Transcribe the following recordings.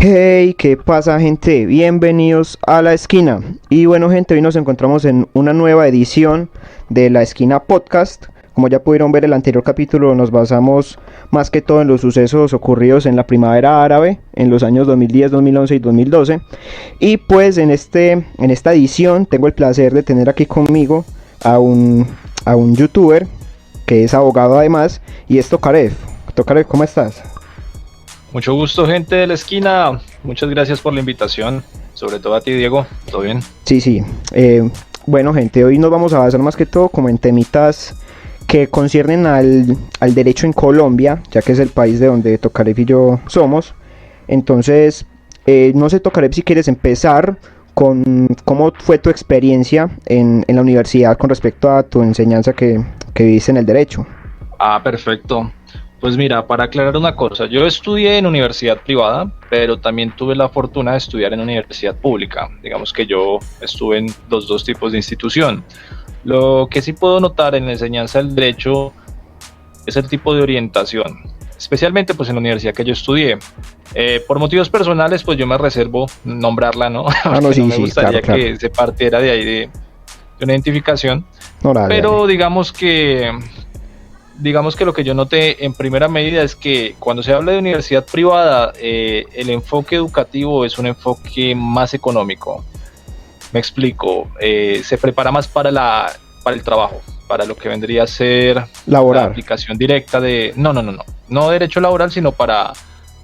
Hey, ¿qué pasa, gente? Bienvenidos a La Esquina. Y bueno, gente, hoy nos encontramos en una nueva edición de La Esquina Podcast. Como ya pudieron ver el anterior capítulo, nos basamos más que todo en los sucesos ocurridos en la primavera árabe, en los años 2010, 2011 y 2012. Y pues en esta edición tengo el placer de tener aquí conmigo a un youtuber que es abogado además, y es Tokarev. Tokarev, ¿cómo estás? Mucho gusto, gente de La Esquina. Muchas gracias por la invitación, sobre todo a ti, Diego. ¿Todo bien? Sí. Bueno, gente, hoy nos vamos a basar más que todo como en temitas que conciernen al derecho en Colombia, ya que es el país de donde Tokarev y yo somos. Entonces, no sé, Tokarev, si quieres empezar con cómo fue tu experiencia en la universidad con respecto a tu enseñanza que viviste en el derecho. Perfecto. Pues mira, para aclarar una cosa, yo estudié en universidad privada, pero también tuve la fortuna de estudiar en universidad pública. Digamos que yo estuve en los dos tipos de institución. Lo que sí puedo notar en la enseñanza del derecho es el tipo de orientación, especialmente pues en la universidad que yo estudié. Por motivos personales, pues yo me reservo nombrarla, ¿no? No, sí, No me gustaría claro. que se partiera de ahí de una identificación. No, Pero dale. digamos que lo que yo noté en primera medida es que cuando se habla de universidad privada, el enfoque educativo es un enfoque más económico. Me explico, se prepara más para el trabajo, para lo que vendría a ser la Laborar. aplicación directa de... No derecho laboral, sino para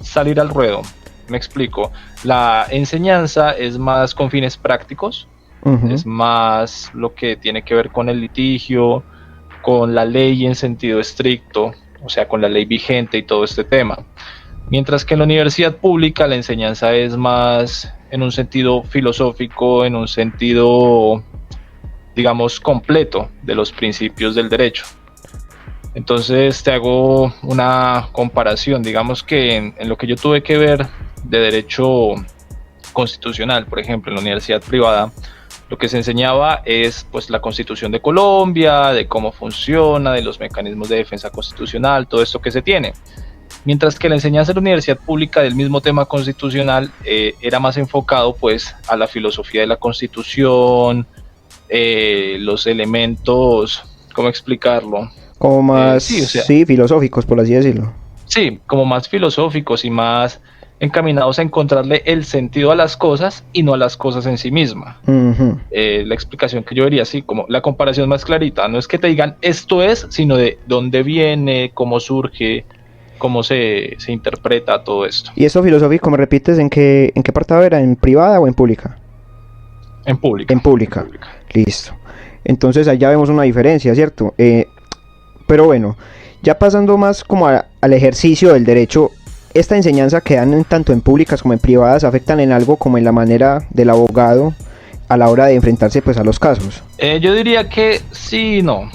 salir al ruedo. Me explico, la enseñanza es más con fines prácticos, es más lo que tiene que ver con el litigio, con la ley en sentido estricto, o sea, con la ley vigente y todo este tema. Mientras que en la universidad pública la enseñanza es más en un sentido filosófico, en un sentido, digamos, completo de los principios del derecho. Entonces te hago una comparación, digamos que en lo que yo tuve que ver de derecho constitucional, por ejemplo, en la universidad privada, lo que se enseñaba es pues la Constitución de Colombia, de cómo funciona, de los mecanismos de defensa constitucional, todo esto que se tiene. Mientras que la enseñanza en la universidad pública del mismo tema constitucional era más enfocado pues a la filosofía de la Constitución, los elementos, ¿cómo explicarlo? Como más, Sí, o sea, sí, filosóficos, por así decirlo. sí, como más filosóficos y más encaminados a encontrarle el sentido a las cosas y no a las cosas en sí mismas. La explicación que yo vería así, como la comparación más clarita, no es que te digan esto es, sino de dónde viene, cómo surge, cómo se interpreta todo esto. ¿Y eso filosófico, me repites, en qué apartado era? ¿En privada o en pública? En pública. En pública. En pública. Listo. Entonces allá vemos una diferencia, ¿cierto? Pero bueno, ya pasando más como al ejercicio del derecho, ¿esta enseñanza que dan tanto en públicas como en privadas afectan en algo como en la manera del abogado a la hora de enfrentarse pues a los casos? Yo diría que sí y no.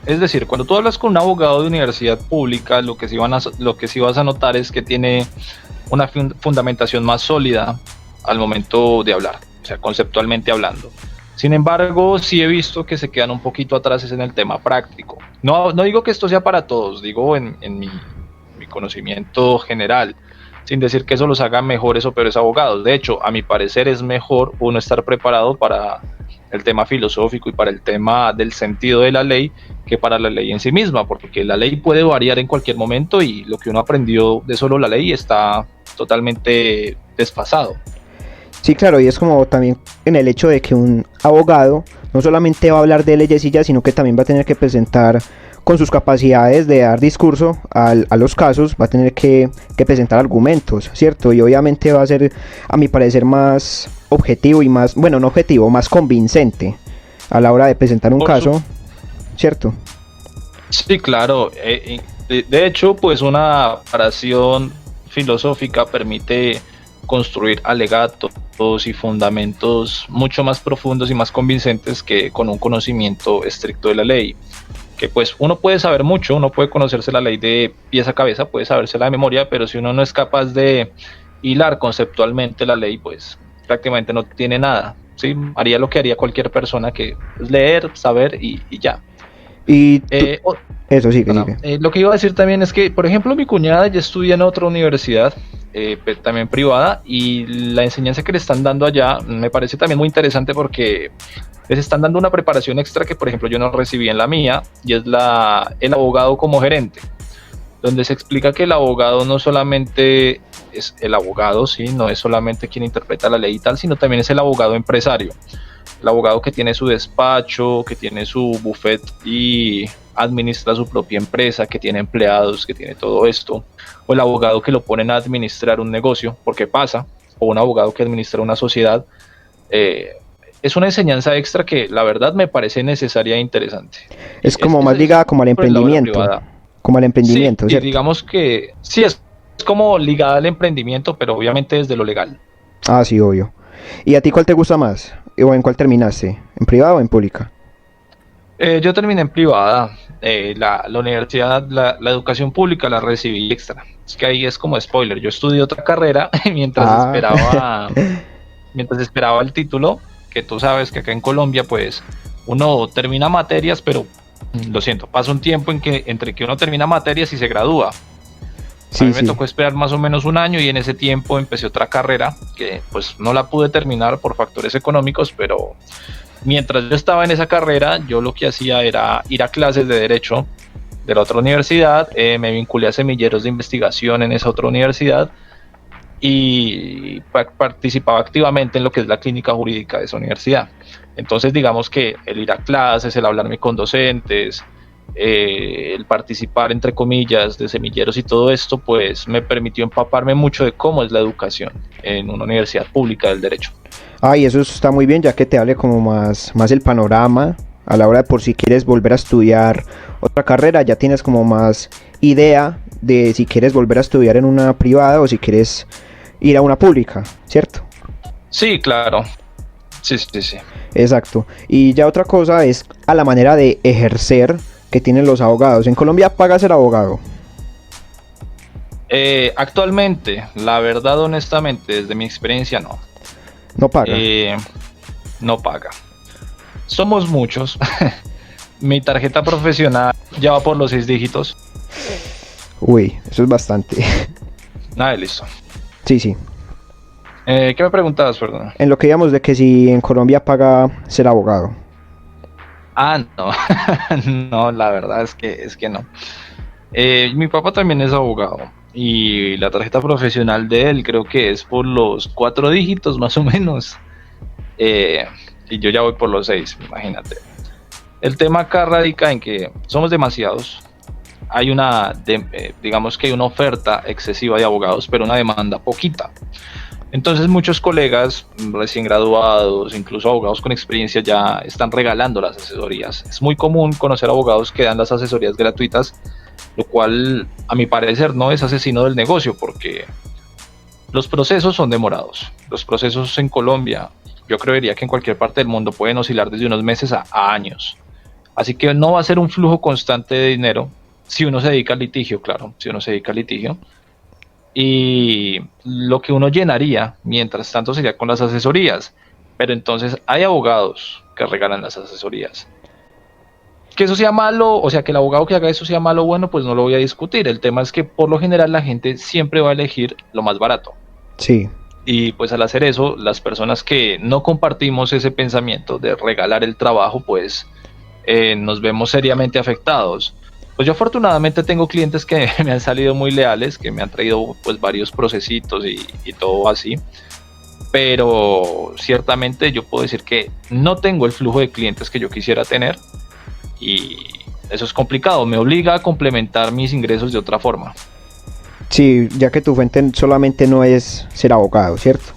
Es decir, cuando tú hablas con un abogado de universidad pública, lo que sí vas a notar es que tiene una fundamentación más sólida al momento de hablar, o sea, conceptualmente hablando. Sin embargo, sí he visto que se quedan un poquito atrás en el tema práctico. No digo que esto sea para todos, digo en mi conocimiento general, sin decir que eso los haga mejores o peores abogados. De hecho, a mi parecer es mejor uno estar preparado para el tema filosófico y para el tema del sentido de la ley que para la ley en sí misma, porque la ley puede variar en cualquier momento y lo que uno aprendió de solo la ley está totalmente desfasado. Sí, claro, y es como también en el hecho de que un abogado no solamente va a hablar de leyes y ya, sino que también va a tener que presentar con sus capacidades de dar discurso a los casos, va a tener que presentar argumentos, ¿cierto? Y obviamente va a ser, a mi parecer, más objetivo y más, bueno, no objetivo, más convincente a la hora de presentar un caso, ¿cierto? Sí, claro. De hecho, pues una preparación filosófica permite construir alegatos y fundamentos mucho más profundos y más convincentes que con un conocimiento estricto de la ley. Que pues uno puede saber mucho, uno puede conocerse la ley de pies a cabeza, puede sabérsela de memoria, pero si uno no es capaz de hilar conceptualmente la ley, pues prácticamente no tiene nada, ¿sí? Haría lo que haría cualquier persona, que es leer, saber y ya. Y eso sí, Lo que iba a decir también es que, por ejemplo, mi cuñada ya estudia en otra universidad también privada, y la enseñanza que le están dando allá me parece también muy interesante porque les están dando una preparación extra que por ejemplo yo no recibí en la mía, y es el abogado como gerente, donde se explica que el abogado no solamente es el abogado, ¿sí? No es solamente quien interpreta la ley y tal, sino también es el abogado empresario, el abogado que tiene su despacho, que tiene su buffet y administra su propia empresa, que tiene empleados, que tiene todo esto, o el abogado que lo ponen a administrar un negocio, porque pasa, o un abogado que administra una sociedad. Es una enseñanza extra que la verdad me parece necesaria e interesante. Es como más ligada como al emprendimiento. Como al emprendimiento, sí, ¿cierto? digamos que sí, es como ligada al emprendimiento, pero obviamente desde lo legal. Ah, sí, obvio. ¿Y a ti cuál te gusta más? ¿O en cuál terminaste? ¿En privada o en pública? Yo terminé en privada. La universidad, la educación pública la recibí extra. Es que ahí es como spoiler. Yo estudié otra carrera mientras esperaba el título, que tú sabes que acá en Colombia pues uno termina materias, pero lo siento, pasa un tiempo entre que uno termina materias y se gradúa. Sí, a mí me tocó esperar más o menos un año, y en ese tiempo empecé otra carrera que pues no la pude terminar por factores económicos, pero mientras yo estaba en esa carrera, yo lo que hacía era ir a clases de derecho de la otra universidad, me vinculé a semilleros de investigación en esa otra universidad y participaba activamente en lo que es la clínica jurídica de esa universidad. Entonces digamos que el ir a clases, el hablarme con docentes, el participar entre comillas de semilleros y todo esto, pues me permitió empaparme mucho de cómo es la educación en una universidad pública del derecho. Y eso está muy bien, ya que te hable como más el panorama a la hora de por si quieres volver a estudiar otra carrera, ya tienes como más idea de si quieres volver a estudiar en una privada o si quieres ir a una pública, ¿cierto? Sí, claro. Sí. Exacto. Y ya otra cosa es a la manera de ejercer que tienen los abogados. ¿En Colombia paga ser abogado? Actualmente, la verdad, honestamente, desde mi experiencia, no. No paga. No paga. Somos muchos. Mi tarjeta profesional ya va por los 6 dígitos. Uy, eso es bastante. Nada, listo. Sí. ¿Qué me preguntabas, perdón? En lo que digamos de que si en Colombia paga ser abogado. No. No, la verdad es que no. Mi papá también es abogado, y la tarjeta profesional de él creo que es por los 4 dígitos más o menos, y yo ya voy por los 6, imagínate. El tema acá radica en que somos demasiados. Hay digamos que hay una oferta excesiva de abogados, pero una demanda poquita. Entonces muchos colegas recién graduados, incluso abogados con experiencia, ya están regalando las asesorías. Es muy común conocer abogados que dan las asesorías gratuitas, lo cual a mi parecer no es asesino del negocio, porque los procesos son demorados. Los procesos en Colombia, yo creería que en cualquier parte del mundo, pueden oscilar desde unos meses a años. Así que no va a ser un flujo constante de dinero si uno se dedica al litigio, claro, si uno se dedica al litigio. Y lo que uno llenaría mientras tanto sería con las asesorías, pero entonces hay abogados que regalan las asesorías. Que eso sea malo, o sea, que el abogado que haga eso sea malo o bueno, pues no lo voy a discutir. El tema es que por lo general la gente siempre va a elegir lo más barato. Sí. Y pues al hacer eso, las personas que no compartimos ese pensamiento de regalar el trabajo, pues nos vemos seriamente afectados. Pues yo afortunadamente tengo clientes que me han salido muy leales, que me han traído pues varios procesitos y todo así, pero ciertamente yo puedo decir que no tengo el flujo de clientes que yo quisiera tener, y eso es complicado, me obliga a complementar mis ingresos de otra forma. Sí, ya que tu fuente solamente no es ser abogado, ¿cierto?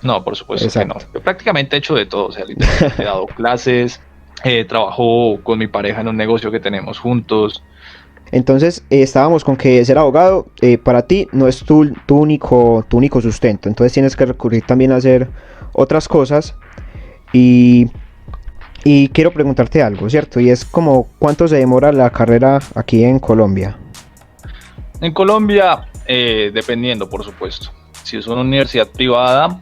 No, por supuesto. Exacto. Que no. Yo prácticamente he hecho de todo, o sea, literalmente he dado clases, trabajo con mi pareja en un negocio que tenemos juntos. Entonces estábamos con que ser abogado para ti no es tu único sustento, entonces tienes que recurrir también a hacer otras cosas, y quiero preguntarte algo, ¿cierto? Y es como, ¿cuánto se demora la carrera aquí en Colombia? En Colombia, dependiendo, por supuesto. Si es una universidad privada,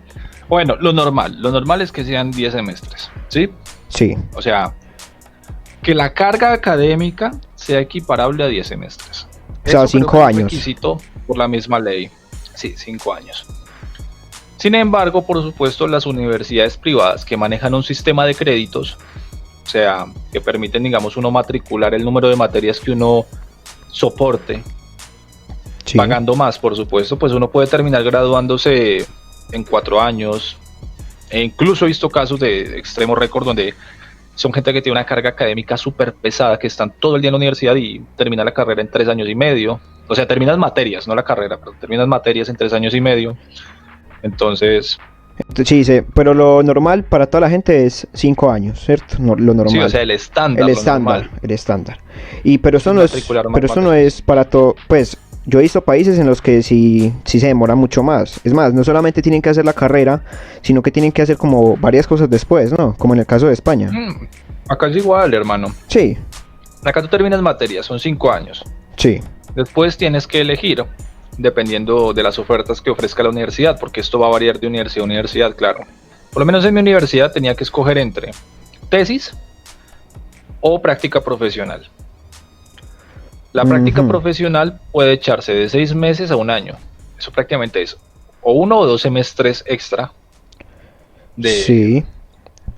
bueno, lo normal es que sean 10 semestres, ¿sí? Sí. O sea, que la carga académica sea equiparable a 10 semestres. O sea, 5 años. Es requisito por la misma ley. Sí, 5 años. Sin embargo, por supuesto, las universidades privadas que manejan un sistema de créditos, o sea, que permiten, digamos, uno matricular el número de materias que uno soporte, Sí. pagando más, por supuesto, pues uno puede terminar graduándose en 4 años. E incluso he visto casos de extremo récord donde son gente que tiene una carga académica súper pesada, que están todo el día en la universidad y termina la carrera en 3 años y medio. O sea, terminas materias, no la carrera, pero terminas materias en 3 años y medio. Entonces, Sí, sí, pero lo normal para toda la gente es 5 años, ¿cierto? Lo normal. sí, o sea, el estándar, el lo estándar, normal. el estándar. Y pero eso Sin no es, matricular más pero eso no materias. es para todo, pues yo he visto países en los que sí se demora mucho más. Es más, no solamente tienen que hacer la carrera, sino que tienen que hacer como varias cosas después, ¿no? Como en el caso de España. Acá es igual, hermano. Sí, Acá tú terminas materias, son 5 años. sí. Después tienes que elegir, dependiendo de las ofertas que ofrezca la universidad, porque esto va a variar de universidad a universidad, claro. Por lo menos en mi universidad tenía que escoger entre tesis o práctica profesional. La práctica profesional puede echarse de 6 meses a un año. Eso prácticamente es o 1 o 2 semestres extra Sí.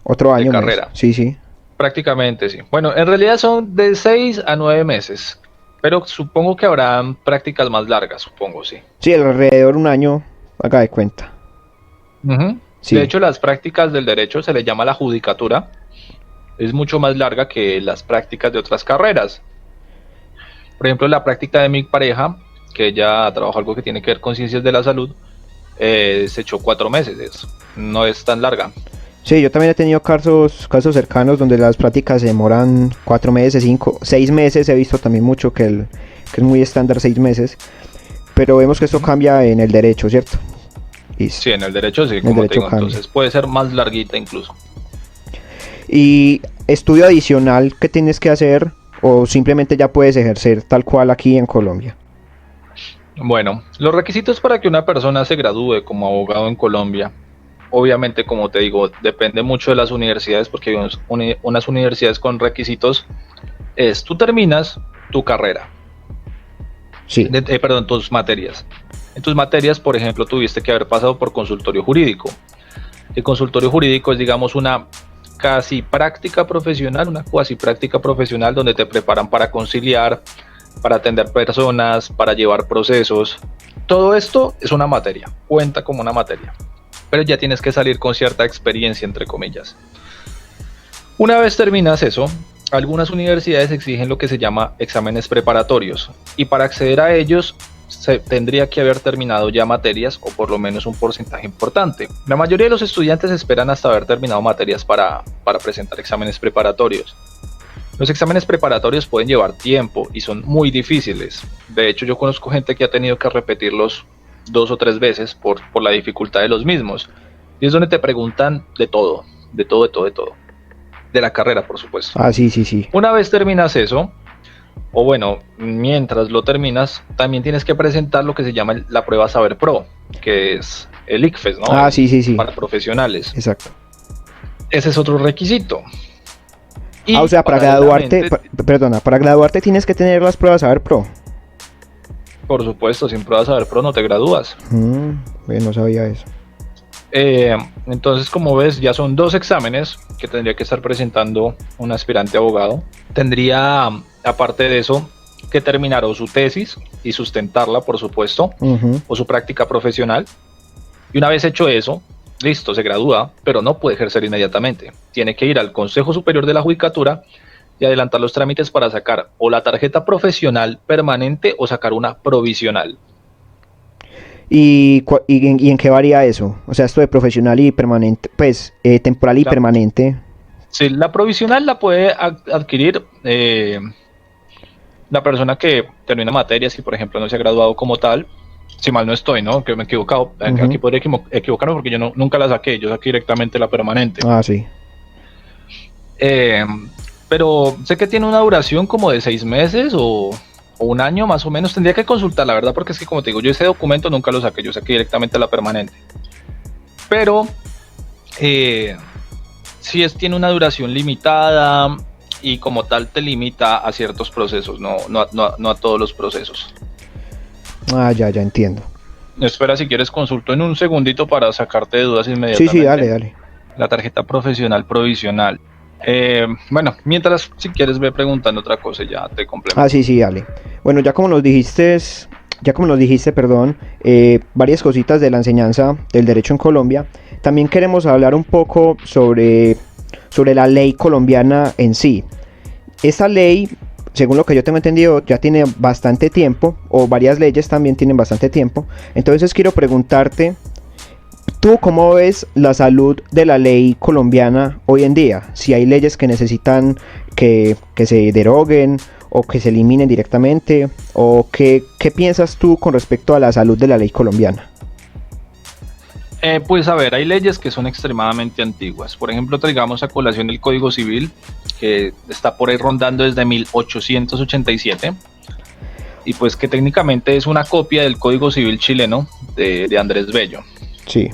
Otro año más. carrera. Sí, sí. Prácticamente, sí. Bueno, en realidad son de 6 a 9 meses, pero supongo que habrán prácticas más largas, supongo, sí. Sí, alrededor de un año, haga de cuenta. Ujú. Sí. De hecho, las prácticas del derecho se le llama la judicatura. Es mucho más larga que las prácticas de otras carreras. Por ejemplo, la práctica de mi pareja, que ella trabaja algo que tiene que ver con ciencias de la salud, se echó 4 meses. No es tan larga. Sí, yo también he tenido casos cercanos donde las prácticas se demoran 4 meses, 5, 6 meses. He visto también mucho que es muy estándar 6 meses. Pero vemos que esto cambia en el derecho, ¿cierto? Sí, en el derecho sí, como te digo. Entonces puede ser más larguita incluso. Y estudio adicional que tienes que hacer o simplemente ya puedes ejercer tal cual aquí en Colombia. Bueno, los requisitos para que una persona se gradúe como abogado en Colombia, obviamente, como te digo, depende mucho de las universidades, porque hay unas universidades con requisitos, tú terminas tu carrera, Sí. perdón, tus materias. En tus materias, por ejemplo, tuviste que haber pasado por consultorio jurídico. El consultorio jurídico es, digamos, una casi práctica profesional, una cuasi práctica profesional donde te preparan para conciliar, para atender personas, para llevar procesos. Todo esto es una materia, cuenta como una materia, pero ya tienes que salir con cierta experiencia, entre comillas. Una vez terminas eso, algunas universidades exigen lo que se llama exámenes preparatorios, y para acceder a ellos se tendría que haber terminado ya materias o por lo menos un porcentaje importante. La mayoría de los estudiantes esperan hasta haber terminado materias para presentar exámenes preparatorios. Los exámenes preparatorios pueden llevar tiempo y son muy difíciles. De hecho, yo conozco gente que ha tenido que repetirlos 2 o 3 veces por la dificultad de los mismos. Y es donde te preguntan de todo. De la carrera, por supuesto. Ah, sí. Una vez terminas eso, o bueno, mientras lo terminas, también tienes que presentar lo que se llama la prueba Saber Pro, que es el ICFES, ¿no? Ah, sí. Para profesionales. Exacto. Ese es otro requisito. Y o sea, para graduarte, para graduarte tienes que tener las pruebas Saber Pro. Por supuesto, sin pruebas Saber Pro no te gradúas. No sabía eso. Entonces, como ves, ya son 2 exámenes que tendría que estar presentando un aspirante abogado. Tendría, aparte de eso, que terminar o su tesis y sustentarla, por supuesto, o su práctica profesional. Y una vez hecho eso, listo, se gradúa, pero no puede ejercer inmediatamente. Tiene que ir al Consejo Superior de la Judicatura y adelantar los trámites para sacar o la tarjeta profesional permanente o sacar una provisional. ¿Y en qué varía eso? O sea, esto de profesional y permanente, pues temporal y permanente. Sí, la provisional la puede adquirir la persona que termina materias y, por ejemplo, no se ha graduado como tal. Si mal no estoy, ¿no? Que me he equivocado. Aquí podría equivocarme porque yo nunca la saqué. Yo saqué directamente la permanente. Ah, sí. Pero sé que tiene una duración como de 6 meses o un año más o menos. Tendría que consultar, la verdad, porque es que, como te digo, yo ese documento nunca lo saqué. Yo saqué directamente la permanente. Pero sí tiene una duración limitada y como tal te limita a ciertos procesos, no a todos los procesos. Ah, ya entiendo. Espera, si quieres consulto en un segundito para sacarte de dudas Sí, inmediatamente. sí, dale. La tarjeta profesional provisional. Bueno, mientras, si quieres, ve preguntando otra cosa y ya te complemento. Sí, dale. Bueno, ya como nos dijiste, perdón, varias cositas de la enseñanza del derecho en Colombia. También queremos hablar un poco sobre la ley colombiana en sí. Esta ley, según lo que yo tengo entendido, ya tiene bastante tiempo, o varias leyes también tienen bastante tiempo. Entonces quiero preguntarte, ¿tú cómo ves la salud de la ley colombiana hoy en día? Si hay leyes que necesitan que se deroguen o que se eliminen directamente, o qué piensas tú con respecto a la salud de la ley colombiana. Pues a ver, hay leyes que son extremadamente antiguas. Por ejemplo, traigamos a colación el Código Civil, que está por ahí rondando desde 1887, y pues que técnicamente es una copia del Código Civil chileno de Andrés Bello. Sí.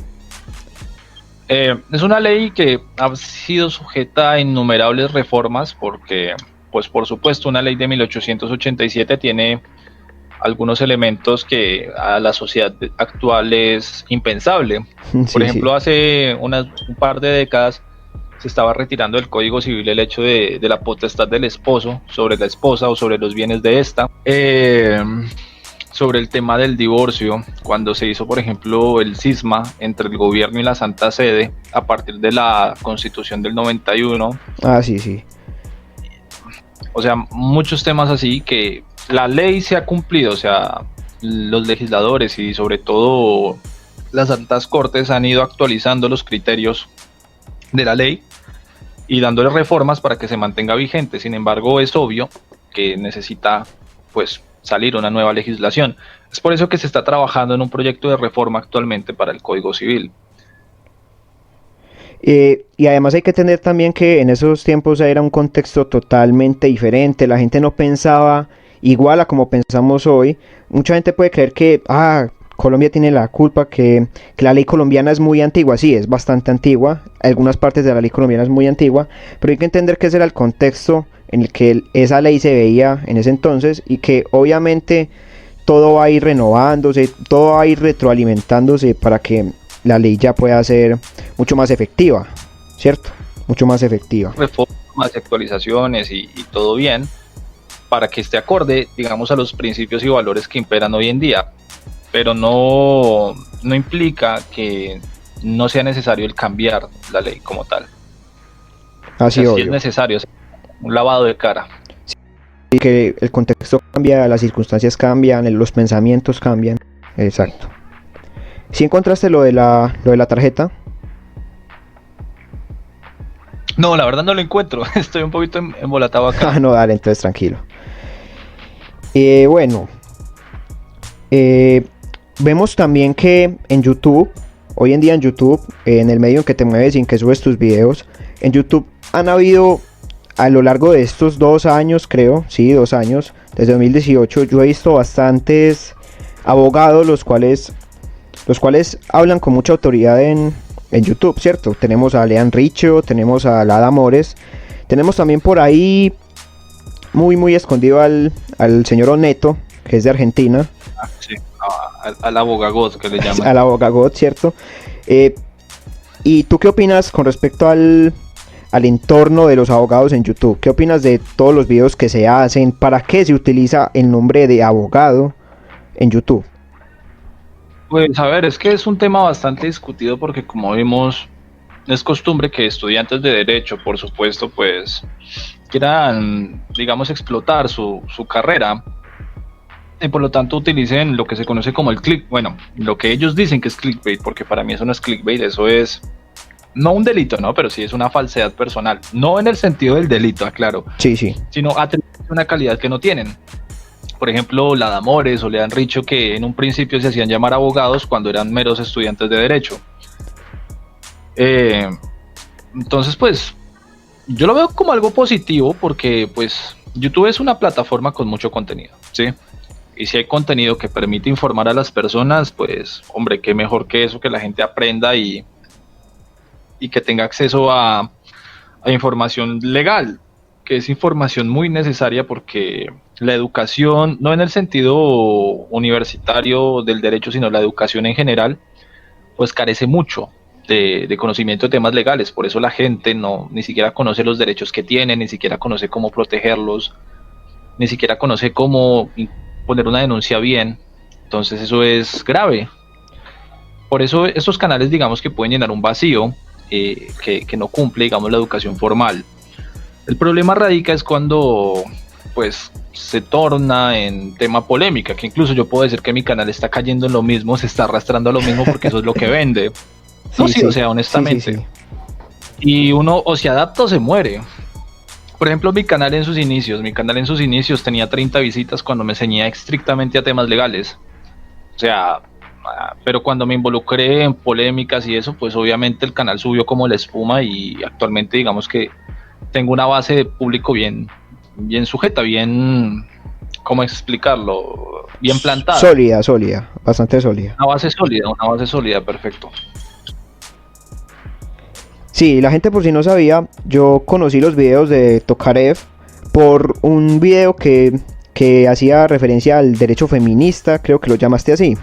Es una ley que ha sido sujeta a innumerables reformas porque, pues por supuesto, una ley de 1887 tiene algunos elementos que a la sociedad actual es impensable. Por ejemplo, hace un par de décadas se estaba retirando del Código Civil el hecho de la potestad del esposo sobre la esposa o sobre los bienes de esta. Sobre el tema del divorcio, cuando se hizo, por ejemplo, el cisma entre el gobierno y la Santa Sede a partir de la Constitución del 91. Sí. O sea, muchos temas así que la ley se ha cumplido, o sea, los legisladores y sobre todo las altas cortes han ido actualizando los criterios de la ley y dándole reformas para que se mantenga vigente. Sin embargo, es obvio que necesita, pues, salir una nueva legislación. Es por eso que se está trabajando en un proyecto de reforma actualmente para el Código Civil. Y además hay que tener también que en esos tiempos era un contexto totalmente diferente, la gente no pensaba igual a como pensamos hoy. Mucha gente puede creer que Colombia tiene la culpa, que la ley colombiana es muy antigua. Sí, es bastante antigua, algunas partes de la ley colombiana es muy antigua, pero hay que entender que ese era el contexto en el que esa ley se veía en ese entonces, y que obviamente todo va a ir renovándose, todo va a ir retroalimentándose para que la ley ya pueda ser mucho más efectiva, ¿cierto? Mucho más efectiva. Reformas, actualizaciones y todo bien, para que esté acorde, digamos, a los principios y valores que imperan hoy en día, pero no implica que no sea necesario el cambiar la ley como tal. Así, sí es necesario, un lavado de cara. Y que el contexto cambia, las circunstancias cambian, los pensamientos cambian. Exacto. ¿Sí encontraste lo de la tarjeta? No, la verdad no lo encuentro. Estoy un poquito embolatado acá. No, dale, entonces tranquilo. Bueno. Vemos también que en YouTube, hoy en día en YouTube, en el medio en que te mueves y en que subes tus videos, en YouTube han habido, a lo largo de estos 2 años, creo, sí, 2 años, desde 2018, yo he visto bastantes abogados los cuales hablan con mucha autoridad en YouTube, ¿cierto? Tenemos a Lean Richo, tenemos a Lada Mores, tenemos también por ahí muy escondido al señor Oneto, que es de Argentina. Sí, al abogagot que le llaman. Al abogagot, ¿cierto? ¿Y tú qué opinas con respecto al entorno de los abogados en YouTube? ¿Qué opinas de todos los videos que se hacen? ¿Para qué se utiliza el nombre de abogado en YouTube? Pues a ver, es que es un tema bastante discutido porque como vimos, es costumbre que estudiantes de derecho, por supuesto, pues quieran, digamos, explotar su carrera y por lo tanto utilicen lo que se conoce como el click, bueno, lo que ellos dicen que es clickbait, porque para mí eso no es clickbait, eso es no un delito, ¿no? Pero sí es una falsedad personal, no en el sentido del delito, aclaro, sí, sino atribuir una calidad que no tienen. Por ejemplo, Lada Mores o Lean Richo, que en un principio se hacían llamar abogados cuando eran meros estudiantes de derecho. Entonces, pues, yo lo veo como algo positivo porque, pues, YouTube es una plataforma con mucho contenido, ¿sí? Y si hay contenido que permite informar a las personas, pues, hombre, qué mejor que eso, que la gente aprenda y que tenga acceso a información legal, que es información muy necesaria porque la educación, no en el sentido universitario del derecho, sino la educación en general, pues carece mucho de conocimiento de temas legales. Por eso la gente ni siquiera conoce los derechos que tiene, ni siquiera conoce cómo protegerlos, ni siquiera conoce cómo poner una denuncia bien. Entonces eso es grave. Por eso estos canales, digamos, que pueden llenar un vacío que no cumple, digamos, la educación formal. El problema radica es cuando pues se torna en tema polémica, que incluso yo puedo decir que mi canal está cayendo en lo mismo, se está arrastrando a lo mismo porque eso es lo que vende. No, sí, o sea, honestamente. Sí. Y uno o se adapta o se muere. Por ejemplo, mi canal en sus inicios tenía 30 visitas cuando me ceñía estrictamente a temas legales. O sea, pero cuando me involucré en polémicas y eso, pues obviamente el canal subió como la espuma y actualmente digamos que tengo una base de público bien sujeta, bien, ¿cómo explicarlo? Bien plantada. Sólida, bastante sólida. Una base sólida, perfecto. Sí, la gente por si no sabía, yo conocí los videos de Tokarev por un video que hacía referencia al derecho feminista, creo que lo llamaste así.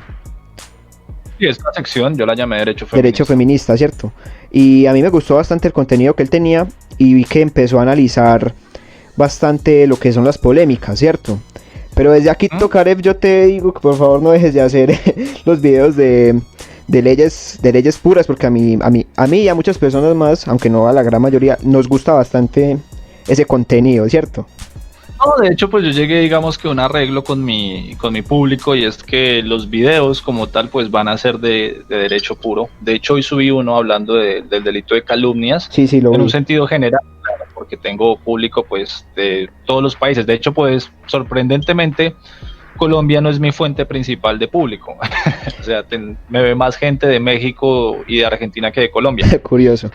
Sí, esta sección yo la llamé Derecho Feminista. Derecho Feminista, ¿cierto? Y a mí me gustó bastante el contenido que él tenía y vi que empezó a analizar bastante lo que son las polémicas, ¿cierto? Pero desde aquí, Tokarev, yo te digo que por favor no dejes de hacer los videos de leyes puras, porque a mí y a muchas personas más, aunque no a la gran mayoría, nos gusta bastante ese contenido, ¿cierto? No, de hecho, pues yo llegué, digamos que a un arreglo con mi público, y es que los videos como tal pues van a ser de derecho puro. De hecho, hoy subí uno hablando del delito de calumnias, sí, lo en vi. un sentido general, claro, porque tengo público pues de todos los países. De hecho, pues sorprendentemente Colombia no es mi fuente principal de público. O sea, me ve más gente de México y de Argentina que de Colombia. Curioso.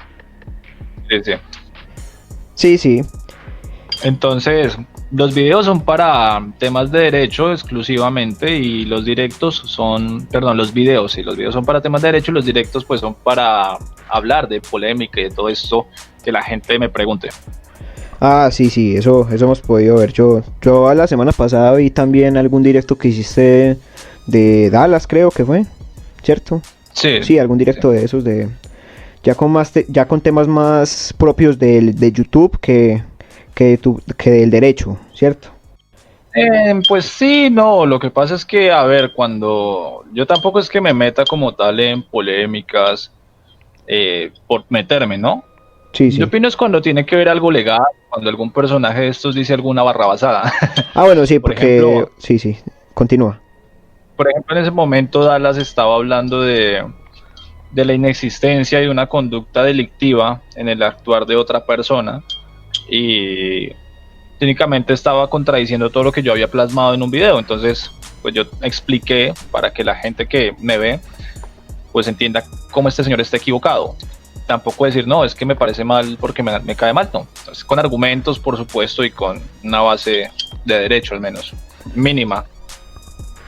Sí. Entonces, los videos son para temas de derecho exclusivamente, y los videos son para temas de derecho, y los directos pues son para hablar de polémica y de todo esto que la gente me pregunte. Ah, sí, eso hemos podido ver. Yo a la semana pasada vi también algún directo que hiciste de Dallas, creo que fue, ¿cierto? Sí, algún directo de esos, ya con temas más propios de YouTube que del derecho, ¿cierto? Pues sí, no, lo que pasa es que, a ver, cuando yo tampoco es que me meta como tal en polémicas por meterme, ¿no? Sí. Yo opino es cuando tiene que ver algo legal, cuando algún personaje de estos dice alguna barrabasada. Ah, bueno, sí, Por porque ejemplo, sí, continúa. Por ejemplo, en ese momento Dallas estaba hablando de la inexistencia de una conducta delictiva en el actuar de otra persona, y técnicamente estaba contradiciendo todo lo que yo había plasmado en un video. Entonces, pues yo expliqué para que la gente que me ve pues entienda cómo este señor está equivocado. Tampoco decir, no, es que me parece mal porque me cae mal, no. Entonces, con argumentos, por supuesto, y con una base de derecho al menos, mínima.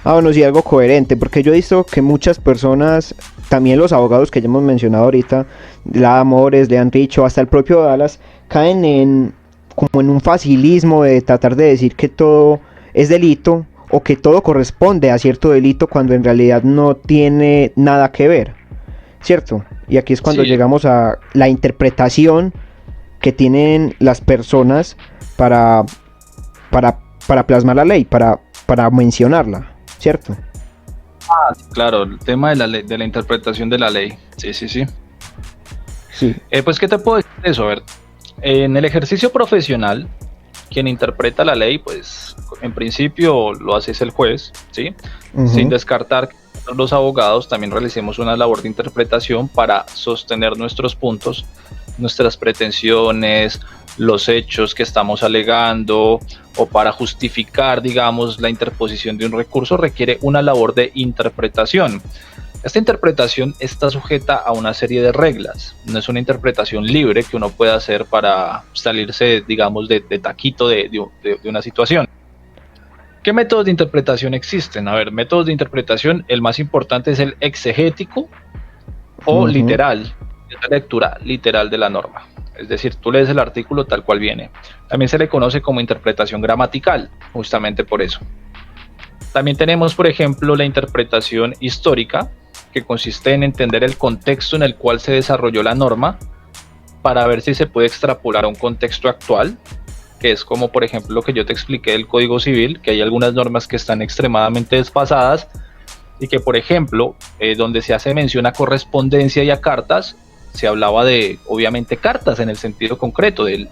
Ah, bueno, sí, algo coherente, porque yo he visto que muchas personas, también los abogados que ya hemos mencionado ahorita, la Amores, le han dicho, hasta el propio Dallas, caen como en un facilismo de tratar de decir que todo es delito o que todo corresponde a cierto delito cuando en realidad no tiene nada que ver, ¿cierto? Y aquí es cuando llegamos a la interpretación que tienen las personas para plasmar la ley, para mencionarla, ¿cierto? Ah, claro, el tema de la ley, de la interpretación de la ley. Sí. Pues, ¿qué te puedo decir de eso? A ver, en el ejercicio profesional, quien interpreta la ley, pues en principio lo hace el juez, ¿sí? Sin descartar que los abogados también realicemos una labor de interpretación para sostener nuestros puntos, nuestras pretensiones, los hechos que estamos alegando, o para justificar, digamos, la interposición de un recurso, requiere una labor de interpretación. Esta interpretación está sujeta a una serie de reglas, no es una interpretación libre que uno pueda hacer para salirse, digamos, de taquito de una situación. ¿Qué métodos de interpretación existen? A ver, métodos de interpretación, el más importante es el exegético o literal, es la lectura literal de la norma. es decir, tú lees el artículo tal cual viene. También se le conoce como interpretación gramatical, justamente por eso. También tenemos, por ejemplo, la interpretación histórica, que consiste en entender el contexto en el cual se desarrolló la norma para ver si se puede extrapolar a un contexto actual, que es como, por ejemplo, lo que yo te expliqué del Código Civil, que hay algunas normas que están extremadamente desfasadas y que, por ejemplo, donde se hace mención a correspondencia y a cartas, se hablaba de, obviamente, cartas en el sentido concreto del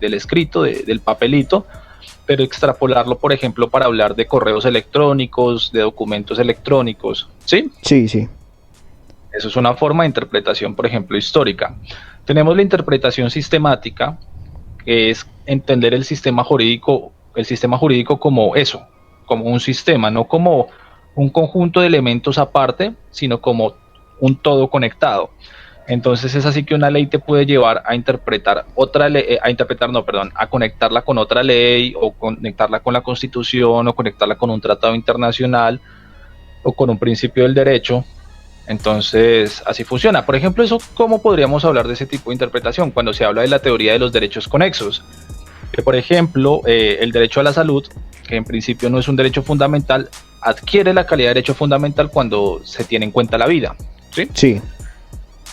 escrito, del papelito, pero extrapolarlo, por ejemplo, para hablar de correos electrónicos, de documentos electrónicos, ¿sí? Sí, sí. Eso es una forma de interpretación, por ejemplo, histórica. Tenemos la interpretación sistemática, que es entender el sistema jurídico como eso, como un sistema, no como un conjunto de elementos aparte, sino como un todo conectado. Entonces es así que una ley te puede llevar a interpretar otra ley, a conectarla con otra ley, o conectarla con la Constitución, o conectarla con un tratado internacional, o con un principio del derecho. Entonces así funciona. Por ejemplo, ¿cómo podríamos hablar de ese tipo de interpretación? Cuando se habla de la teoría de los derechos conexos. Que, por ejemplo, el derecho a la salud, que en principio no es un derecho fundamental, adquiere la calidad de derecho fundamental cuando se tiene en cuenta la vida. ¿Sí? Sí.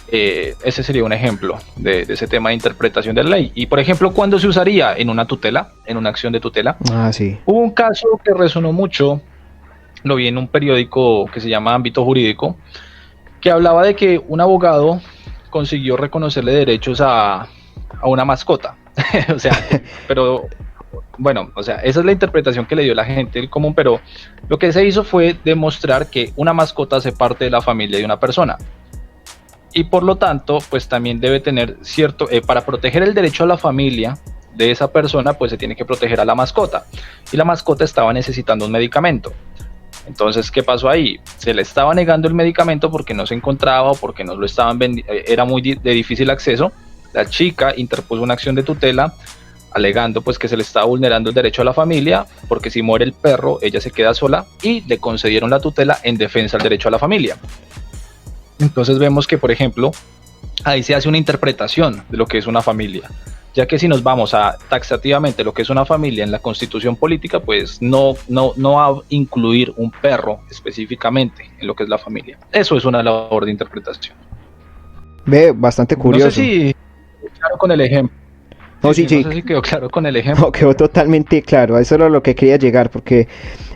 Ese sería un ejemplo de ese tema de interpretación de la ley. Y, por ejemplo, ¿cuándo se usaría? En una tutela, en una acción de tutela. Ah, sí. Hubo un caso que resonó mucho, lo vi en un periódico que se llama Ámbito Jurídico, que hablaba de que un abogado consiguió reconocerle derechos a una mascota. O sea, pero bueno, o sea, esa es la interpretación que le dio la gente del común, pero lo que se hizo fue demostrar que una mascota hace parte de la familia de una persona. Y por lo tanto, pues también debe tener cierto, para proteger el derecho a la familia de esa persona, pues se tiene que proteger a la mascota. Y la mascota estaba necesitando un medicamento. Entonces, ¿qué pasó ahí? Se le estaba negando el medicamento porque no se encontraba o porque no lo estaban era muy de difícil acceso. La chica interpuso una acción de tutela alegando pues que se le estaba vulnerando el derecho a la familia, porque si muere el perro, ella se queda sola, y le concedieron la tutela en defensa del derecho a la familia. Entonces vemos que, por ejemplo, ahí se hace una interpretación de lo que es una familia, ya que si nos vamos a taxativamente lo que es una familia en la Constitución política, pues no va a incluir un perro específicamente en lo que es la familia. Eso es una labor de interpretación. Ve, bastante curioso. No sé si quedó claro con el ejemplo. No, sí. No sé si quedó claro con el ejemplo. No, quedó totalmente claro. A eso era lo que quería llegar, porque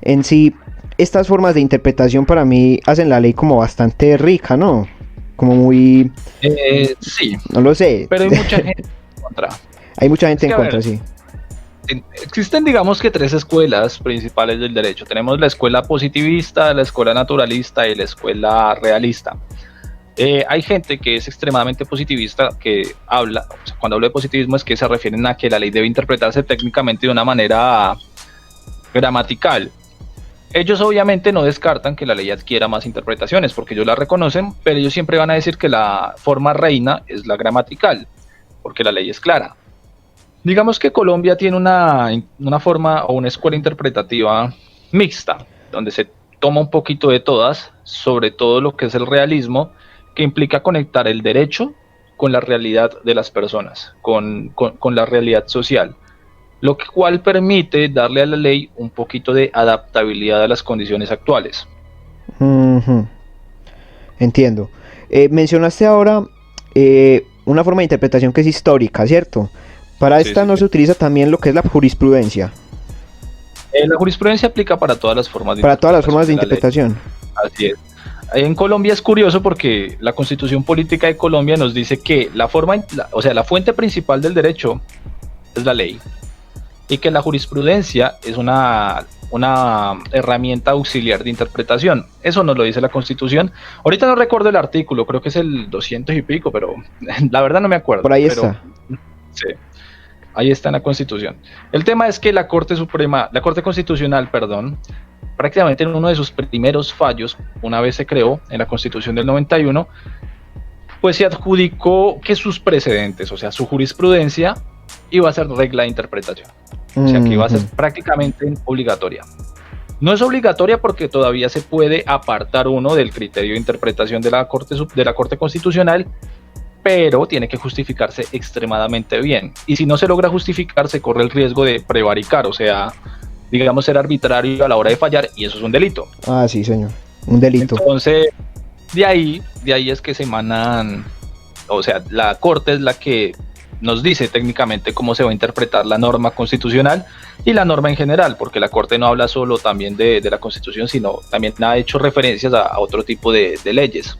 en sí estas formas de interpretación para mí hacen la ley como bastante rica, ¿no? Como muy... Sí. No lo sé. Pero hay mucha gente en contra. Hay mucha gente en contra, sí. Existen, digamos que, tres escuelas principales del derecho. Tenemos la escuela positivista, la escuela naturalista y la escuela realista. Hay gente que es extremadamente positivista, que habla, o sea, cuando hablo de positivismo es que se refieren a que la ley debe interpretarse técnicamente de una manera gramatical. Ellos obviamente no descartan que la ley adquiera más interpretaciones, porque ellos la reconocen, pero ellos siempre van a decir que la forma reina es la gramatical, porque la ley es clara. Digamos que Colombia tiene una forma o una escuela interpretativa mixta, donde se toma un poquito de todas, sobre todo lo que es el realismo, que implica conectar el derecho con la realidad de las personas, con la realidad social, lo cual permite darle a la ley un poquito de adaptabilidad a las condiciones actuales. Entiendo. Mencionaste ahora una forma de interpretación que es histórica, ¿cierto? Para esta no se utiliza también lo que es la jurisprudencia. La jurisprudencia aplica para todas las formas de interpretación. Para todas las formas de interpretación. Así es. En Colombia es curioso porque la Constitución Política de Colombia nos dice que la fuente principal del derecho es la ley, y que la jurisprudencia es una herramienta auxiliar de interpretación. Eso nos lo dice la Constitución. Ahorita no recuerdo el artículo, creo que es el 200 y pico, pero la verdad no me acuerdo. Por ahí está. Sí, ahí está en la Constitución. El tema es que la Corte Constitucional, prácticamente en uno de sus primeros fallos, una vez se creó en la Constitución del 91, pues se adjudicó que sus precedentes, o sea, su jurisprudencia, iba a ser regla de interpretación. O sea, que iba a ser prácticamente obligatoria. No es obligatoria porque todavía se puede apartar uno del criterio de interpretación de la Corte Constitucional, pero tiene que justificarse extremadamente bien. Y si no se logra justificar, se corre el riesgo de prevaricar, o sea, digamos, ser arbitrario a la hora de fallar, y eso es un delito. Ah, sí, señor, un delito. Entonces, de ahí es que se emanan, o sea, la Corte es la que nos dice técnicamente cómo se va a interpretar la norma constitucional y la norma en general, porque la Corte no habla solo también de la Constitución, sino también ha hecho referencias a otro tipo de leyes.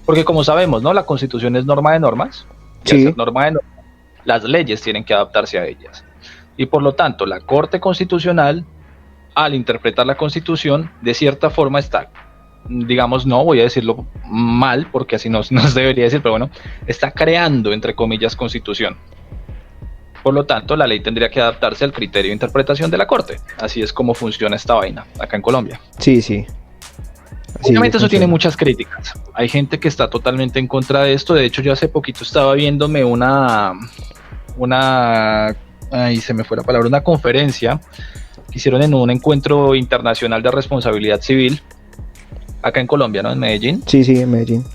Porque como sabemos, ¿no? La Constitución es norma de normas, y Sí. al ser norma de normas, las leyes tienen que adaptarse a ellas. Y por lo tanto, la Corte Constitucional, al interpretar la Constitución, de cierta forma está, digamos, no voy a decirlo mal, porque así no se debería decir, pero bueno, está creando, entre comillas, Constitución. Por lo tanto, la ley tendría que adaptarse al criterio de interpretación de la Corte. Así es como funciona esta vaina acá en Colombia. Sí, sí. Obviamente eso tiene muchas críticas. Hay gente que está totalmente en contra de esto. De hecho, yo hace poquito estaba viéndome una se me fue la palabra, una conferencia que hicieron en un encuentro internacional de responsabilidad civil acá en Colombia, ¿no? En Medellín. Sí, en Medellín.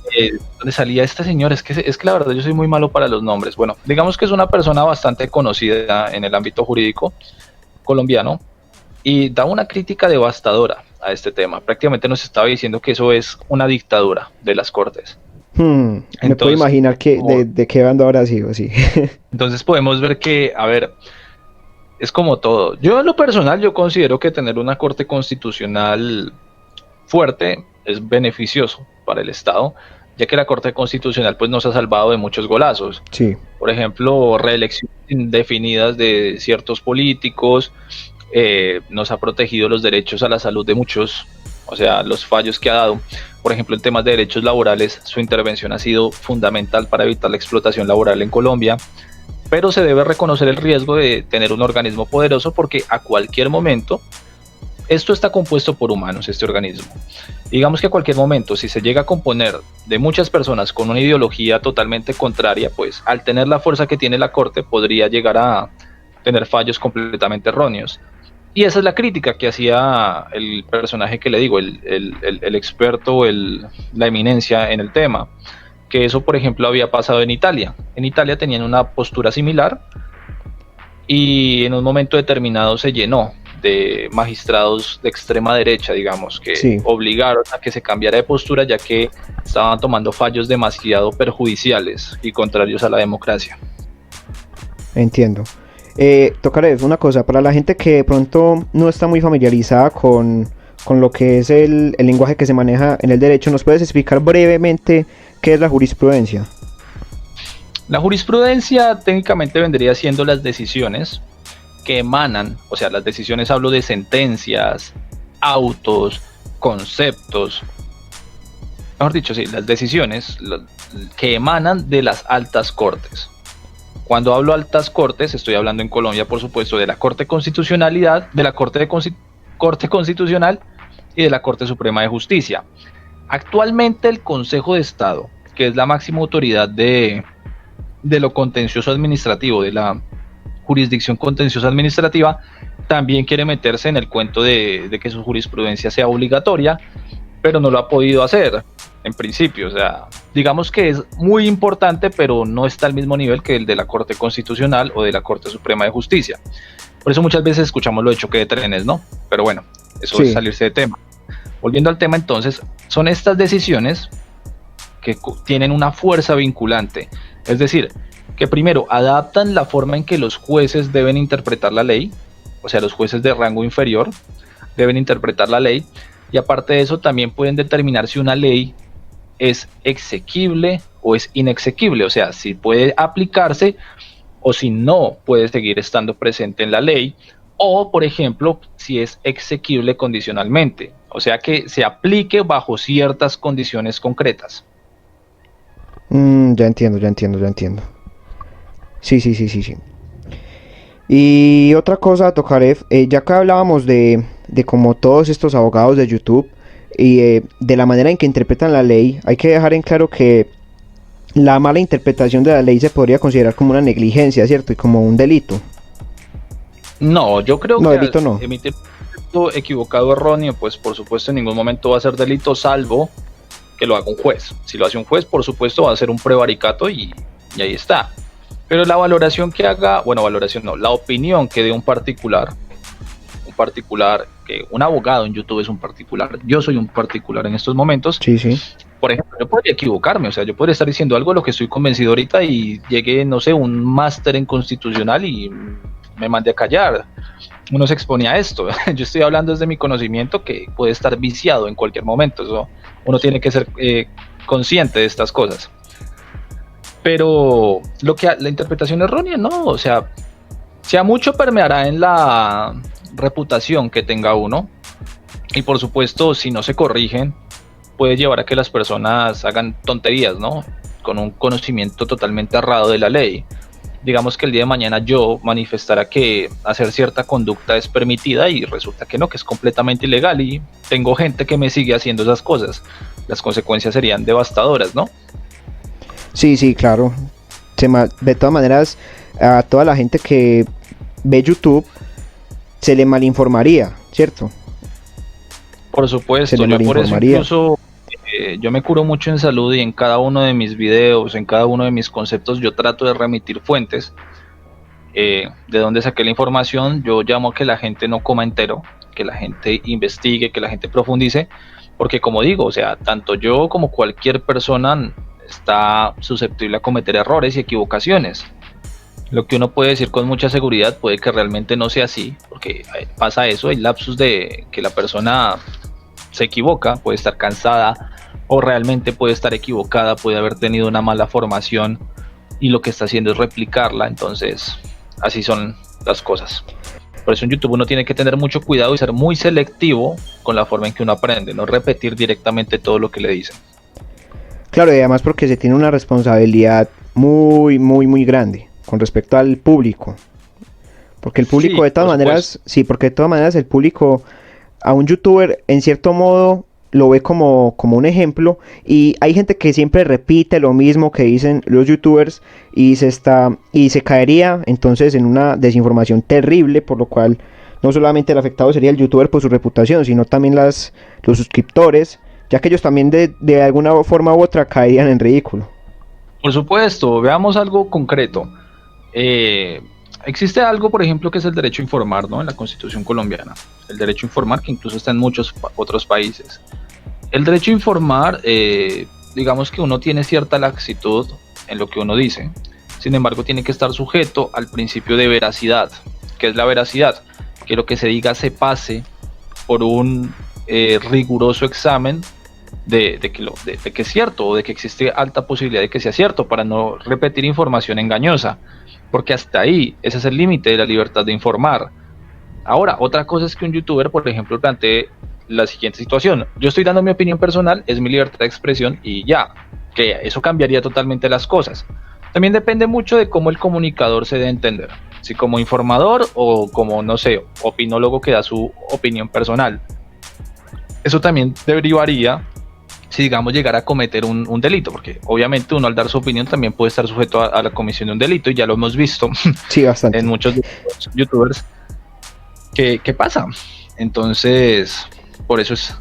Donde salía este señor, es que la verdad yo soy muy malo para los nombres. Bueno, digamos que es una persona bastante conocida en el ámbito jurídico colombiano y da una crítica devastadora a este tema. Prácticamente nos estaba diciendo que eso es una dictadura de las Cortes. Me puedo imaginar que de qué bando habrá sido, sí. Entonces podemos ver que, a ver, es como todo. Yo en lo personal, yo considero que tener una Corte Constitucional fuerte es beneficioso para el Estado, ya que la Corte Constitucional pues nos ha salvado de muchos golazos. Sí. Por ejemplo, reelecciones indefinidas de ciertos políticos, nos ha protegido los derechos a la salud de muchos, o sea, los fallos que ha dado. Por ejemplo, en temas de derechos laborales, su intervención ha sido fundamental para evitar la explotación laboral en Colombia, pero se debe reconocer el riesgo de tener un organismo poderoso porque a cualquier momento, esto está compuesto por humanos, este organismo. Digamos que a cualquier momento, si se llega a componer de muchas personas con una ideología totalmente contraria, pues al tener la fuerza que tiene la Corte, podría llegar a tener fallos completamente erróneos. Y esa es la crítica que hacía el personaje que le digo, el experto, la eminencia en el tema. Que eso, por ejemplo, había pasado en Italia. En Italia tenían una postura similar y en un momento determinado se llenó de magistrados de extrema derecha, digamos, que obligaron a que se cambiara de postura, ya que estaban tomando fallos demasiado perjudiciales y contrarios a la democracia. Entiendo. Tocaré una cosa, para la gente que de pronto no está muy familiarizada con lo que es el lenguaje que se maneja en el derecho, ¿nos puedes explicar brevemente qué es la jurisprudencia? La jurisprudencia técnicamente vendría siendo las decisiones que emanan, o sea, las decisiones, hablo de sentencias, autos, conceptos, mejor dicho, sí, las decisiones que emanan de las altas cortes. Cuando hablo altas cortes, estoy hablando en Colombia, por supuesto, de la Corte Constitucionalidad, de la Corte Constitucional y de la Corte Suprema de Justicia. Actualmente el Consejo de Estado, que es la máxima autoridad de lo contencioso administrativo, de la jurisdicción contenciosa administrativa, también quiere meterse en el cuento de que su jurisprudencia sea obligatoria, pero no lo ha podido hacer en principio. O sea, digamos que es muy importante, pero no está al mismo nivel que el de la Corte Constitucional o de la Corte Suprema de Justicia. Por eso muchas veces escuchamos lo de choque de trenes, ¿no? Pero bueno, eso es salirse de tema. Volviendo al tema, entonces, son estas decisiones que tienen una fuerza vinculante. Es decir, que primero adaptan la forma en que los jueces deben interpretar la ley, o sea, los jueces de rango inferior deben interpretar la ley, y aparte de eso también pueden determinar si una ley es exequible o es inexequible, o sea, si puede aplicarse o si no puede seguir estando presente en la ley, o por ejemplo, si es exequible condicionalmente, o sea, que se aplique bajo ciertas condiciones concretas. Ya entiendo. Sí. Y otra cosa, Tokarev, ya que hablábamos de como todos estos abogados de YouTube y de la manera en que interpretan la ley, hay que dejar en claro que la mala interpretación de la ley se podría considerar como una negligencia, ¿cierto? Y como un delito. No, yo creo que delito no. Emitir un equivocado, erróneo, pues por supuesto en ningún momento va a ser delito, salvo que lo haga un juez. Si lo hace un juez, por supuesto va a ser un prevaricato y y ahí está. Pero la valoración que haga, bueno, valoración no, la opinión que dé un particular, que un abogado en YouTube es un particular, yo soy un particular en estos momentos. Sí, sí. Por ejemplo, yo podría equivocarme, o sea, yo podría estar diciendo algo de lo que estoy convencido ahorita y llegué, no sé, un máster en constitucional y me mandé a callar. Uno se expone a esto. Yo estoy hablando desde mi conocimiento que puede estar viciado en cualquier momento. Eso, uno tiene que ser consciente de estas cosas. Pero la interpretación errónea, no, o sea mucho permeará en la reputación que tenga uno. Y por supuesto, si no se corrigen, puede llevar a que las personas hagan tonterías, ¿no? Con un conocimiento totalmente errado de la ley. Digamos que el día de mañana yo manifestara que hacer cierta conducta es permitida y resulta que no, que es completamente ilegal y tengo gente que me sigue haciendo esas cosas. Las consecuencias serían devastadoras, ¿no? Sí, sí, claro. De todas maneras, a toda la gente que ve YouTube se le malinformaría, ¿cierto? Por supuesto, yo por eso incluso yo me curo mucho en salud y en cada uno de mis videos, en cada uno de mis conceptos yo trato de remitir fuentes de dónde saqué la información. Yo llamo a que la gente no coma entero, que la gente investigue, que la gente profundice, porque como digo, o sea, tanto yo como cualquier persona está susceptible a cometer errores y equivocaciones. Lo que uno puede decir con mucha seguridad puede que realmente no sea así, porque pasa eso, hay lapsus de que la persona se equivoca, puede estar cansada o realmente puede estar equivocada, puede haber tenido una mala formación y lo que está haciendo es replicarla. Entonces así son las cosas. Por eso en YouTube uno tiene que tener mucho cuidado y ser muy selectivo con la forma en que uno aprende, no repetir directamente todo lo que le dicen. Claro, y además porque se tiene una responsabilidad muy, muy, muy grande con respecto al público. Porque el público Sí, de todas maneras, sí, porque de todas maneras el público a un youtuber en cierto modo lo ve como un ejemplo, y hay gente que siempre repite lo mismo que dicen los youtubers y se caería entonces en una desinformación terrible, por lo cual no solamente el afectado sería el youtuber por su reputación, sino también los suscriptores, ya que ellos también de alguna forma u otra caerían en ridículo. Por supuesto, veamos algo concreto. Existe algo, por ejemplo, que es el derecho a informar, ¿no? En la Constitución colombiana. El derecho a informar, que incluso está en muchos otros países. El derecho a informar, digamos que uno tiene cierta laxitud en lo que uno dice. Sin embargo, tiene que estar sujeto al principio de veracidad. ¿Qué es la veracidad? Que lo que se diga se pase por un riguroso examen de que es cierto, o de que existe alta posibilidad de que sea cierto, para no repetir información engañosa. Porque hasta ahí, ese es el límite de la libertad de informar. Ahora, otra cosa es que un youtuber, por ejemplo, plantee la siguiente situación: yo estoy dando mi opinión personal, es mi libertad de expresión y ya, que eso cambiaría totalmente las cosas. También depende mucho de cómo el comunicador se dé a entender, si como informador o como, no sé, opinólogo que da su opinión personal. Eso también derivaría si, digamos, llegara a cometer un delito, porque obviamente uno al dar su opinión también puede estar sujeto a la comisión de un delito, y ya lo hemos visto sí, bastante. en muchos youtubers que pasa. Entonces, por eso es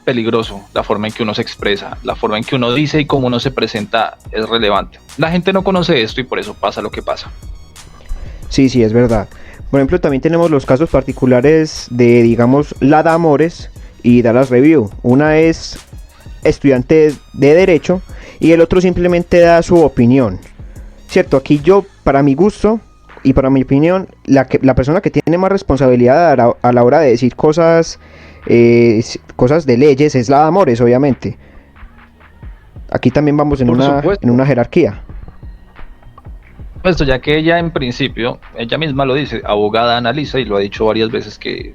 peligroso la forma en que uno se expresa, la forma en que uno dice y cómo uno se presenta es relevante. La gente no conoce esto y por eso pasa lo que pasa. Sí, sí, es verdad. Por ejemplo, también tenemos los casos particulares de, digamos, Lada Amores y Dallas Review. Una es estudiante de Derecho y el otro simplemente da su opinión. Cierto, aquí yo, para mi gusto y para mi opinión, la persona que tiene más responsabilidad a la hora de decir cosas de leyes es Lada Amores, obviamente. Aquí también vamos en una jerarquía. Esto, ya que ella en principio, ella misma lo dice, abogada analiza, y lo ha dicho varias veces que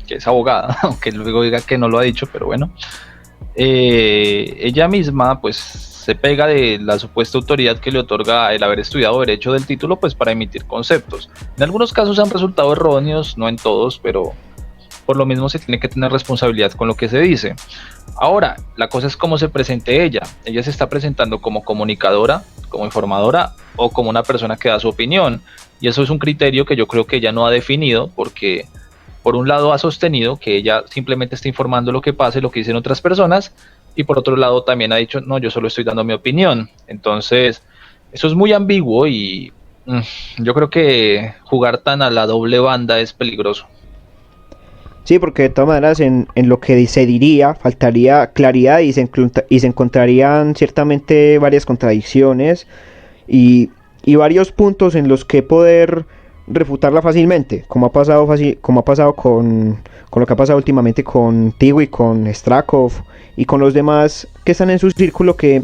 es abogada, aunque luego diga que no lo ha dicho, pero bueno. Ella misma pues se pega de la supuesta autoridad que le otorga el haber estudiado derecho del título, pues para emitir conceptos. En algunos casos han resultado erróneos, no en todos, pero por lo mismo se tiene que tener responsabilidad con lo que se dice. Ahora, la cosa es cómo se presente ella. Ella se está presentando como comunicadora, como informadora o como una persona que da su opinión, y eso es un criterio que yo creo que ella no ha definido, porque por un lado ha sostenido que ella simplemente está informando lo que pasa y lo que dicen otras personas, y por otro lado también ha dicho, no, yo solo estoy dando mi opinión. Entonces eso es muy ambiguo y yo creo que jugar tan a la doble banda es peligroso. Sí, porque de todas maneras en lo que se diría faltaría claridad y se encontrarían ciertamente varias contradicciones y varios puntos en los que poder refutarla fácilmente, como ha pasado con lo que ha pasado últimamente contigo y con Strakov y con los demás que están en su círculo que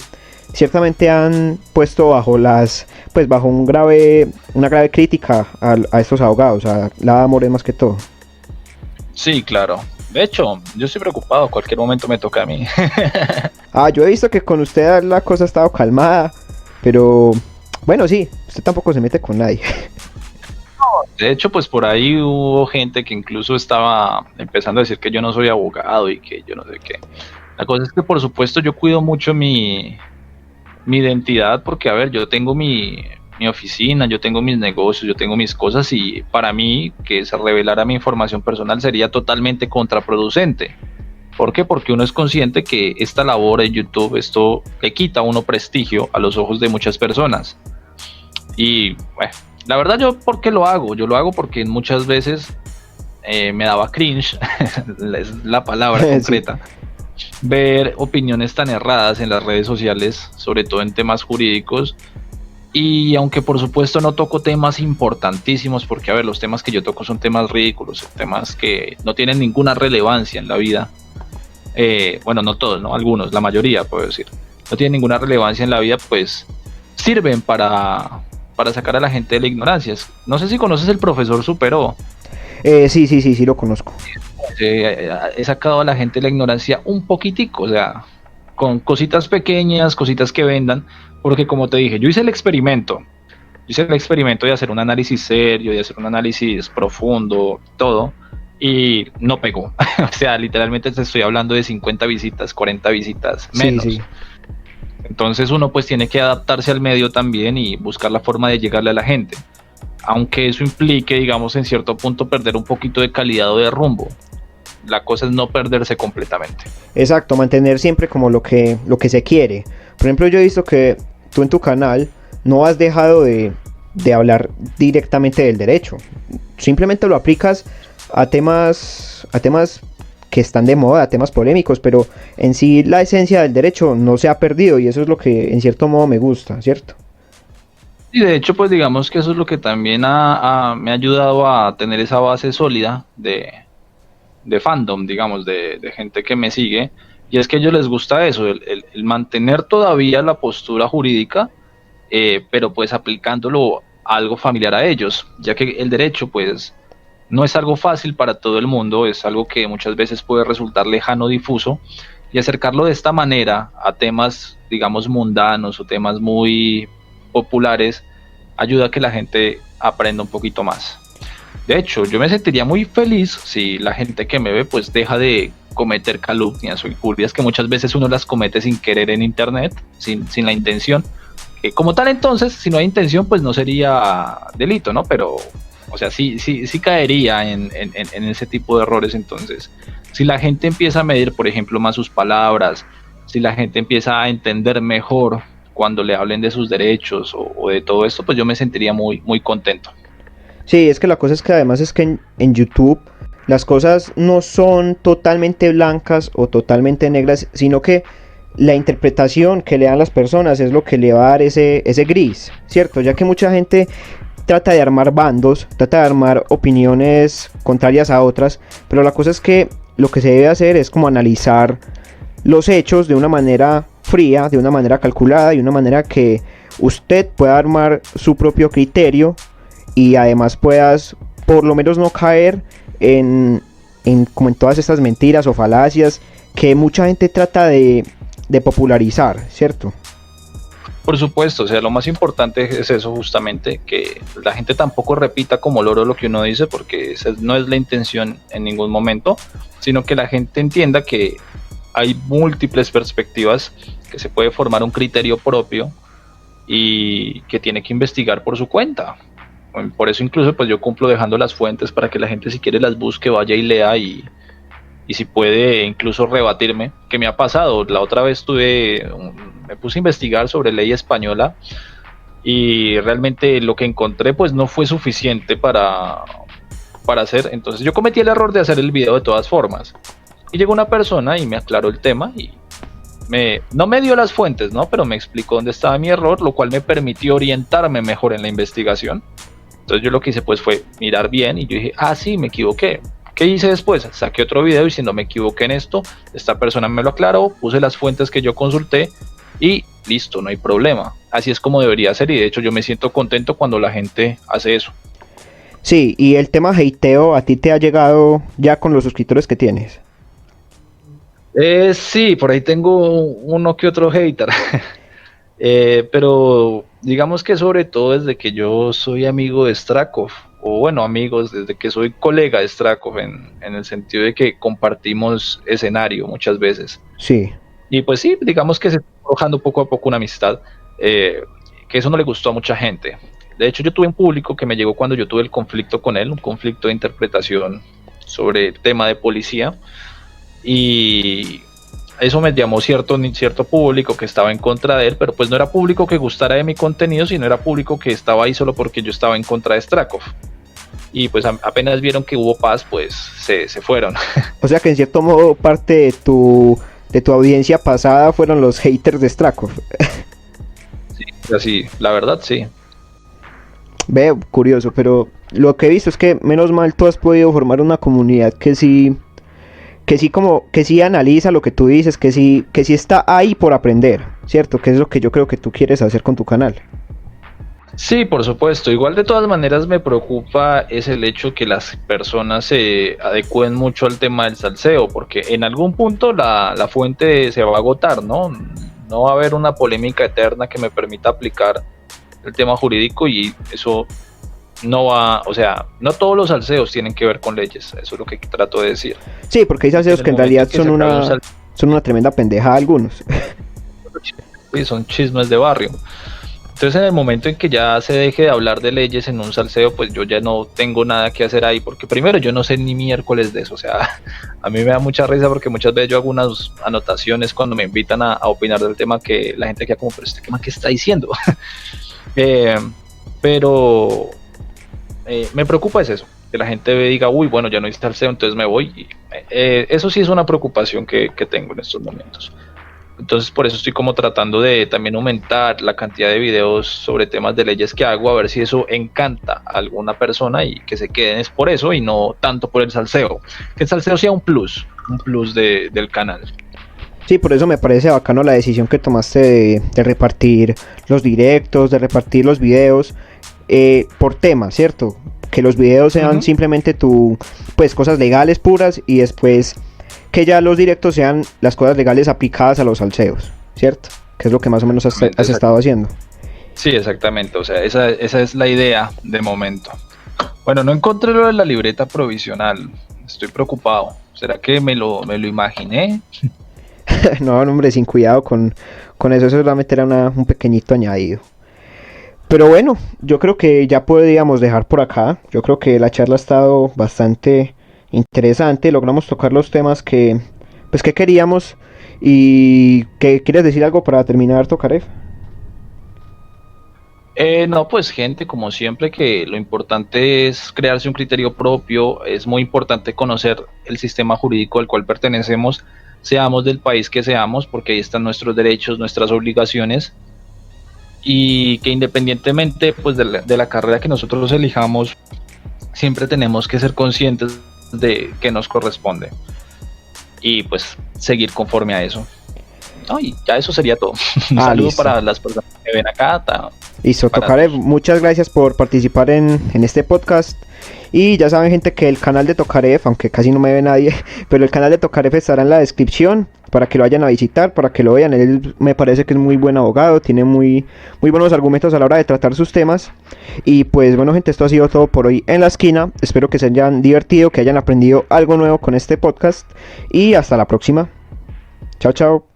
ciertamente han puesto bajo una grave crítica a estos abogados, a la More más que todo. Sí, claro. De hecho, yo estoy preocupado, cualquier momento me toca a mí. Yo he visto que con usted la cosa ha estado calmada, pero bueno, sí, usted tampoco se mete con nadie. De hecho, pues por ahí hubo gente que incluso estaba empezando a decir que yo no soy abogado y que yo no sé qué. La cosa es que por supuesto yo cuido mucho mi identidad porque, a ver, yo tengo mi oficina, yo tengo mis negocios, yo tengo mis cosas y para mí que se revelara mi información personal sería totalmente contraproducente. ¿Por qué? Porque uno es consciente que esta labor en YouTube, esto le quita a uno prestigio a los ojos de muchas personas. Y bueno, la verdad yo, ¿por qué lo hago? Yo lo hago porque muchas veces me daba cringe, es la palabra concreta, sí, ver opiniones tan erradas en las redes sociales, sobre todo en temas jurídicos. Y aunque por supuesto no toco temas importantísimos, porque a ver, los temas que yo toco son temas ridículos, temas que no tienen ninguna relevancia en la vida. Bueno, no todos, ¿no? Algunos, la mayoría, puedo decir. No tienen ninguna relevancia en la vida, pues sirven para sacar a la gente de la ignorancia. No sé si conoces el profesor Superó. Sí, lo conozco. He sacado a la gente de la ignorancia un poquitico, o sea, con cositas pequeñas, cositas que vendan, porque como te dije, yo hice el experimento de hacer un análisis serio, de hacer un análisis profundo, todo, y no pegó. O sea, literalmente te estoy hablando de 50 visitas, 40 visitas, menos. Sí. Entonces uno pues tiene que adaptarse al medio también y buscar la forma de llegarle a la gente. Aunque eso implique, digamos, en cierto punto perder un poquito de calidad o de rumbo. La cosa es no perderse completamente. Exacto, mantener siempre como lo que se quiere. Por ejemplo, yo he visto que tú en tu canal no has dejado de hablar directamente del derecho. Simplemente lo aplicas a temas que están de moda, a temas polémicos, pero en sí la esencia del derecho no se ha perdido y eso es lo que en cierto modo me gusta, ¿cierto? Y de hecho, pues digamos que eso es lo que también me ha ayudado a tener esa base sólida de fandom, digamos, de gente que me sigue, y es que a ellos les gusta eso, el mantener todavía la postura jurídica, pero pues aplicándolo a algo familiar a ellos, ya que el derecho pues no es algo fácil para todo el mundo, es algo que muchas veces puede resultar lejano, difuso, y acercarlo de esta manera a temas, digamos, mundanos o temas muy populares, ayuda a que la gente aprenda un poquito más. De hecho, yo me sentiría muy feliz si la gente que me ve pues deja de cometer calumnias o injurias que muchas veces uno las comete sin querer en internet, sin la intención. Como tal, entonces, si no hay intención, pues no sería delito, ¿no? Pero, o sea, sí caería en ese tipo de errores. Entonces, si la gente empieza a medir, por ejemplo, más sus palabras, si la gente empieza a entender mejor cuando le hablen de sus derechos o de todo esto, pues yo me sentiría muy, muy contento. Sí, es que la cosa es que además es que en YouTube las cosas no son totalmente blancas o totalmente negras, sino que la interpretación que le dan las personas es lo que le va a dar ese gris, ¿cierto? Ya que mucha gente trata de armar bandos, trata de armar opiniones contrarias a otras, pero la cosa es que lo que se debe hacer es como analizar los hechos de una manera fría, de una manera calculada, de una manera que usted pueda armar su propio criterio y además puedas por lo menos no caer como en todas estas mentiras o falacias que mucha gente trata de popularizar, ¿cierto? Por supuesto, o sea, lo más importante es eso justamente, que la gente tampoco repita como loro lo que uno dice, porque esa no es la intención en ningún momento, sino que la gente entienda que hay múltiples perspectivas, que se puede formar un criterio propio y que tiene que investigar por su cuenta. Por eso incluso pues yo cumplo dejando las fuentes para que la gente si quiere las busque, vaya y lea y si puede incluso rebatirme, que me ha pasado. La otra vez me puse a investigar sobre ley española y realmente lo que encontré pues no fue suficiente para hacer. Entonces yo cometí el error de hacer el video de todas formas, y llegó una persona y me aclaró el tema y no me dio las fuentes, ¿no? Pero me explicó dónde estaba mi error, lo cual me permitió orientarme mejor en la investigación. Entonces yo lo que hice pues fue mirar bien y yo dije, sí, me equivoqué. ¿Qué hice después? Saqué otro video diciendo me equivoqué en esto, esta persona me lo aclaró, puse las fuentes que yo consulté y listo, no hay problema. Así es como debería ser, y de hecho yo me siento contento cuando la gente hace eso. Sí, y el tema hateo, ¿a ti te ha llegado ya con los suscriptores que tienes? Sí, por ahí tengo uno que otro hater. Pero digamos que sobre todo desde que yo soy amigo de Strakov, o bueno, amigos, desde que soy colega de Strakov, en el sentido de que compartimos escenario muchas veces. Sí. Y pues sí, digamos que se está forjando poco a poco una amistad, que eso no le gustó a mucha gente. De hecho, yo tuve un público que me llegó cuando yo tuve el conflicto con él, un conflicto de interpretación sobre el tema de policía, y eso me llamó cierto público que estaba en contra de él, pero pues no era público que gustara de mi contenido, sino era público que estaba ahí solo porque yo estaba en contra de Strakov. Y pues apenas vieron que hubo paz, pues se fueron. O sea que en cierto modo parte de tu audiencia pasada fueron los haters de Strakov. Sí, así, la verdad sí. Ve, curioso, pero lo que he visto es que menos mal tú has podido formar una comunidad que sí analiza lo que tú dices, que sí está ahí por aprender, ¿cierto? Que es lo que yo creo que tú quieres hacer con tu canal. Sí, por supuesto. Igual de todas maneras me preocupa es el hecho que las personas se adecúen mucho al tema del salseo, porque en algún punto la fuente se va a agotar, ¿no? No va a haber una polémica eterna que me permita aplicar el tema jurídico, y eso no va, o sea, no todos los salseos tienen que ver con leyes, eso es lo que trato de decir. Sí, porque hay salseos que en realidad son una tremenda pendejada algunos. Sí, son chismes de barrio. Entonces en el momento en que ya se deje de hablar de leyes en un salseo, pues yo ya no tengo nada que hacer ahí, porque primero yo no sé ni miércoles de eso, o sea, a mí me da mucha risa porque muchas veces yo hago unas anotaciones cuando me invitan a opinar del tema, que la gente queda como, pero este tema, ¿qué está diciendo? Pero me preocupa es eso, que la gente diga, uy, bueno, ya no hay salseo, entonces me voy. Y, eso sí es una preocupación que tengo en estos momentos. Entonces por eso estoy como tratando de también aumentar la cantidad de videos sobre temas de leyes que hago, a ver si eso encanta a alguna persona y que se queden es por eso y no tanto por el salseo. Que el salseo sea un plus del canal. Sí, por eso me parece bacano la decisión que tomaste de repartir los directos, de repartir los videos por tema, ¿cierto? Que los videos sean simplemente pues cosas legales puras, y después que ya los directos sean las cosas legales aplicadas a los salseos, ¿cierto? Que es lo que más o menos has estado haciendo. Sí, exactamente, o sea, esa es la idea de momento. Bueno, no encontré lo de la libreta provisional, estoy preocupado. ¿Será que me lo imaginé? No, hombre, sin cuidado con eso, solamente era un pequeñito añadido. Pero bueno, yo creo que ya podríamos dejar por acá. Yo creo que la charla ha estado bastante interesante, logramos tocar los temas que queríamos. ¿Y que quieres decir algo para terminar, Tokarev? No, pues gente, como siempre, que lo importante es crearse un criterio propio. Es muy importante conocer el sistema jurídico al cual pertenecemos, seamos del país que seamos, porque ahí están nuestros derechos, nuestras obligaciones, y que independientemente pues de la carrera que nosotros elijamos, siempre tenemos que ser conscientes de que nos corresponde y pues seguir conforme a eso. No, y ya eso sería todo. Un saludo listo para las personas que ven acá. Listo, Tokarev, muchas gracias por participar en este podcast. Y ya saben, gente, que el canal de Tokarev, aunque casi no me ve nadie, pero el canal de Tokarev estará en la descripción para que lo vayan a visitar, para que lo vean. Él me parece que es muy buen abogado, tiene muy buenos argumentos a la hora de tratar sus temas. Y pues bueno, gente, esto ha sido todo por hoy en La Esquina. Espero que se hayan divertido, que hayan aprendido algo nuevo con este podcast, y hasta la próxima. Chao, chao.